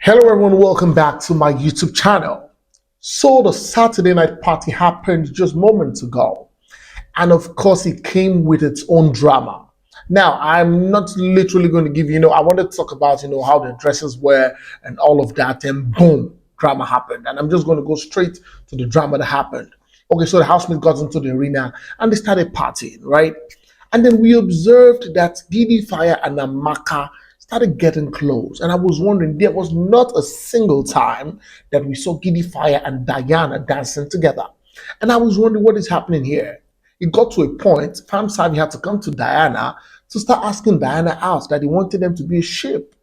Hello everyone, welcome back to my YouTube channel. So the Saturday night party happened just moments ago. And of course it came with its own drama. Now, I'm not literally going to give I wanted to talk about, how the dresses were and all of that, and boom, drama happened. And I'm just going to go straight to the drama that happened. Okay, so the housemates got into the arena and they started partying, right? And then we observed that Giddyfia and Amaka started getting close. And I was wondering, there was not a single time that we saw Giddyfia and Diana dancing together. And I was wondering what is happening here. It got to a point, Fam Savi had to come to Diana to start asking Diana out that he wanted them to be a ship.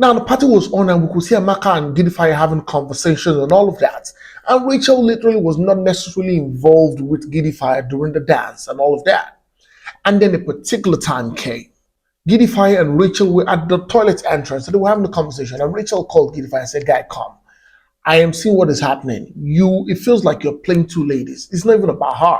Now the party was on and we could see Amaka and Giddyfia having conversations and all of that. And Rachel literally was not necessarily involved with Giddyfia during the dance and all of that. And then a particular time came. Giddyfia and Rachel were at the toilet entrance and they were having a conversation. And Rachel called Giddyfia and said, "Guy, come. I am seeing what is happening. It feels like you're playing two ladies. It's not even about her.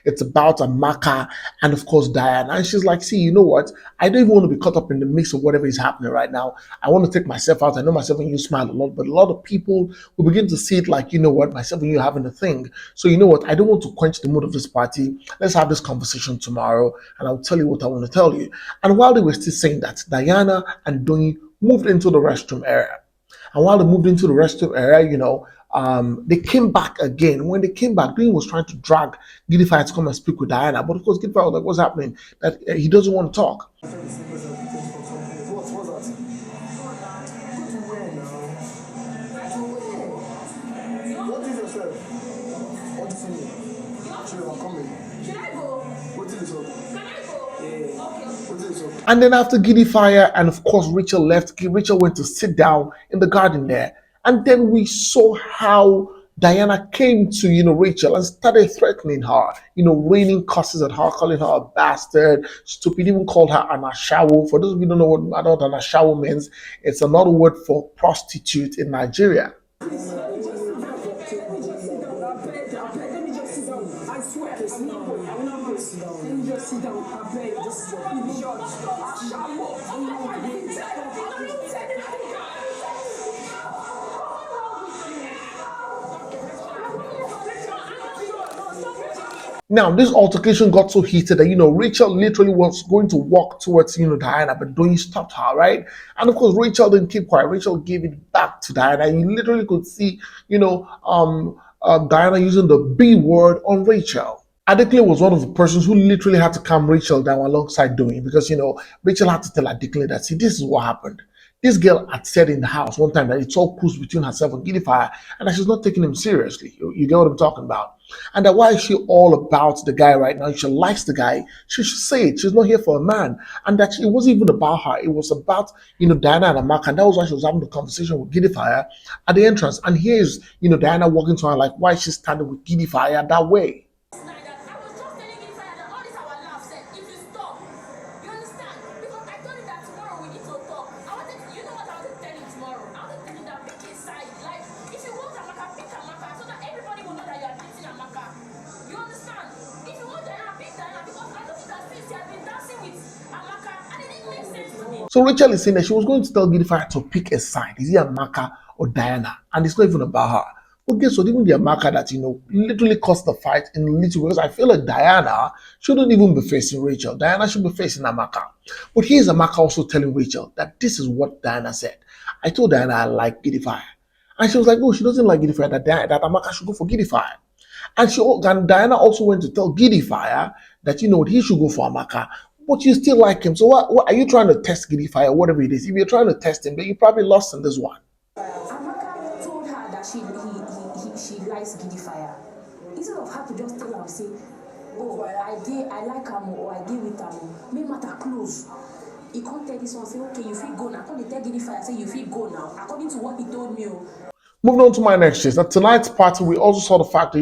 It's about Amaka and of course Diana." And she's like, "See, you know what? I don't even want to be caught up in the mix of whatever is happening right now. I want to take myself out. I know myself and you smile a lot, but a lot of people will begin to see it like, you know what, myself and you having a thing. So you know what? I don't want to quench the mood of this party. Let's have this conversation tomorrow and I'll tell you what I want to tell you." And while they were still saying that, Diana and Doni moved into the restroom area. And while they moved into the restroom area, they came back again. When they came back, Green was trying to drag Giddyfia to come and speak with Diana. But of course, Giddyfia was like, "What's happening?" That he doesn't want to talk. And then after Giddyfia and of course Rachel left, Rachel went to sit down in the garden there. And then we saw how Diana came to, Rachel and started threatening her, raining curses at her, calling her a bastard, stupid, even called her an ashawo. For those of you who don't know what an ashawo means, it's another word for prostitute in Nigeria. Now, this altercation got so heated that, Rachel literally was going to walk towards, Diana, but Doni stopped her, right? And of course, Rachel didn't keep quiet. Rachel gave it back to Diana. And you literally could see, Diana using the B word on Rachel. Adekle was one of the persons who literally had to calm Rachel down alongside Doni because, Rachel had to tell Adekle that, see, this is what happened. This girl had said in the house one time that it's all cruise between herself and Giddyfia and that she's not taking him seriously. You get what I'm talking about? And that why is she all about the guy right now? If she likes the guy, she should say it. She's not here for a man. And that it wasn't even about her. It was about, Diana and Amaka. And that was why she was having the conversation with Giddyfia at the entrance. And here's, Diana walking to her like, why is she standing with Giddyfia that way? So Rachel is saying that she was going to tell Giddyfia to pick a side. Is it Amaka or Diana? And it's not even about her. But guess what? Even the Amaka that, literally caused the fight in little ways. I feel like Diana shouldn't even be facing Rachel. Diana should be facing Amaka. But here's Amaka also telling Rachel that this is what Diana said. "I told Diana I like Giddyfia." And she was like, "No, she doesn't like Giddyfia, that Amaka should go for Giddyfia." And Diana also went to tell Giddyfia that, he should go for Amaka. But you still like him. So what are you trying to test Giddyfia or whatever it is? If you're trying to test him, then you probably lost in this one. Amaka told her that she likes Giddyfia. Instead of her to just tell her, say, "Oh, I like him or I deal with him, make matter close." He can't tell this one, say, okay, you feel go now. Can't tell Giddyfia, say, you feel go now, according to what he told me. Moving on to my next case. At tonight's party, we also saw the fact that,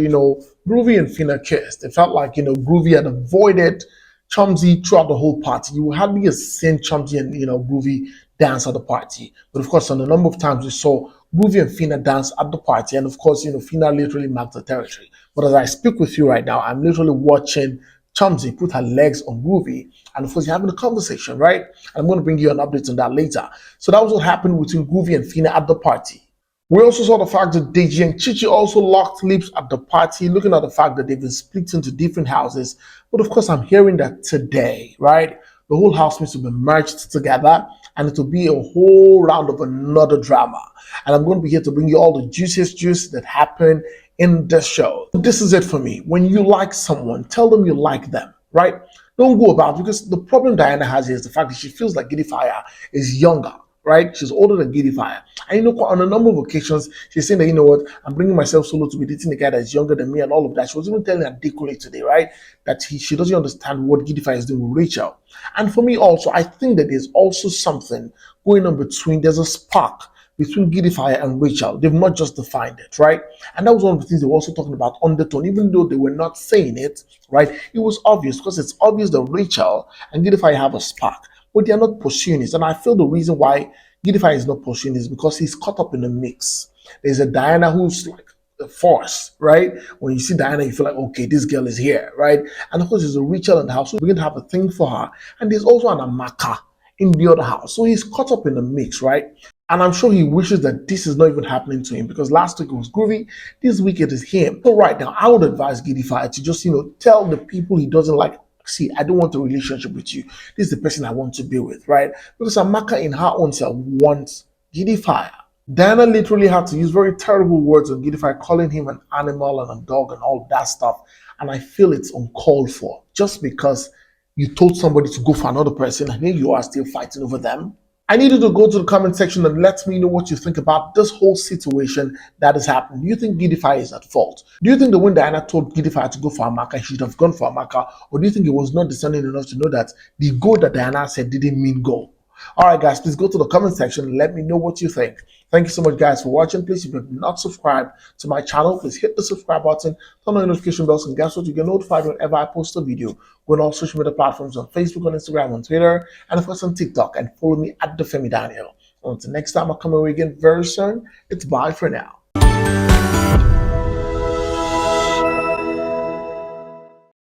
Groovy and Fina kissed. It felt like, Groovy had avoided Chumsy throughout the whole party. You hardly have seen Chumsy and, Groovy dance at the party. But of course, on a number of times we saw Groovy and Fina dance at the party. And of course, Fina literally marked the territory. But as I speak with you right now, I'm literally watching Chumsy put her legs on Groovy. And of course, you're having a conversation, right? And I'm going to bring you an update on that later. So that was what happened between Groovy and Fina at the party. We also saw the fact that Deji and Chichi also locked lips at the party, looking at the fact that they've been split into different houses. But of course, I'm hearing that today, right? The whole housemates will be merged together and it will be a whole round of another drama. And I'm going to be here to bring you all the juiciest juice that happened in this show. This is it for me. When you like someone, tell them you like them, right? Don't go about, because the problem Diana has here is the fact that she feels like Giddyfia is younger, right? She's older than Giddyfia. And on a number of occasions, she's saying that, I'm bringing myself solo to be dating a guy that's younger than me and all of that. She was even telling Adekunle today, right? That she doesn't understand what Giddyfia is doing with Rachel. And for me also, I think that there's also something going on there's a spark between Giddyfia and Rachel. They've not just defined it, right? And that was one of the things they were also talking about undertone, even though they were not saying it, right? It was obvious, because it's obvious that Rachel and Giddyfia have a spark, but they are not pursuing it. And I feel the reason why Giddyfia is not pursuing it is because he's caught up in the mix. There's a Diana who's like the force, right? When you see Diana, you feel like, okay, this girl is here, right? And of course, there's a Rachel in the house who's going to have a thing for her. And there's also an Amaka in the other house. So he's caught up in the mix, right? And I'm sure he wishes that this is not even happening to him, because last week it was Groovy, this week it is him. So right now, I would advise Giddyfia to just, tell the people he doesn't like, see, I don't want a relationship with you. This is the person I want to be with, right? Because Amaka in her own self wants Giddyfia. Diana literally had to use very terrible words on Giddyfia, calling him an animal and a dog and all that stuff. And I feel it's uncalled for, just because you told somebody to go for another person and here you are still fighting over them. I need you to go to the comment section and let me know what you think about this whole situation that is happening. Do you think Giddyfia is at fault? Do you think that when Diana told Giddyfia to go for Amaka, he should have gone for Amaka? Or do you think he was not discerning enough to know that the go that Diana said didn't mean go? Alright guys, please go to the comment section and let me know what you think. Thank you so much guys for watching. Please, if you have not subscribed to my channel, please hit the subscribe button, turn on the notification bells, and guess what? You get notified whenever I post a video. Go on all social media platforms, on Facebook, on Instagram, on Twitter, and of course on TikTok, and follow me at Olufemi Daniel. Until next time, I'll come away again very soon. It's bye for now.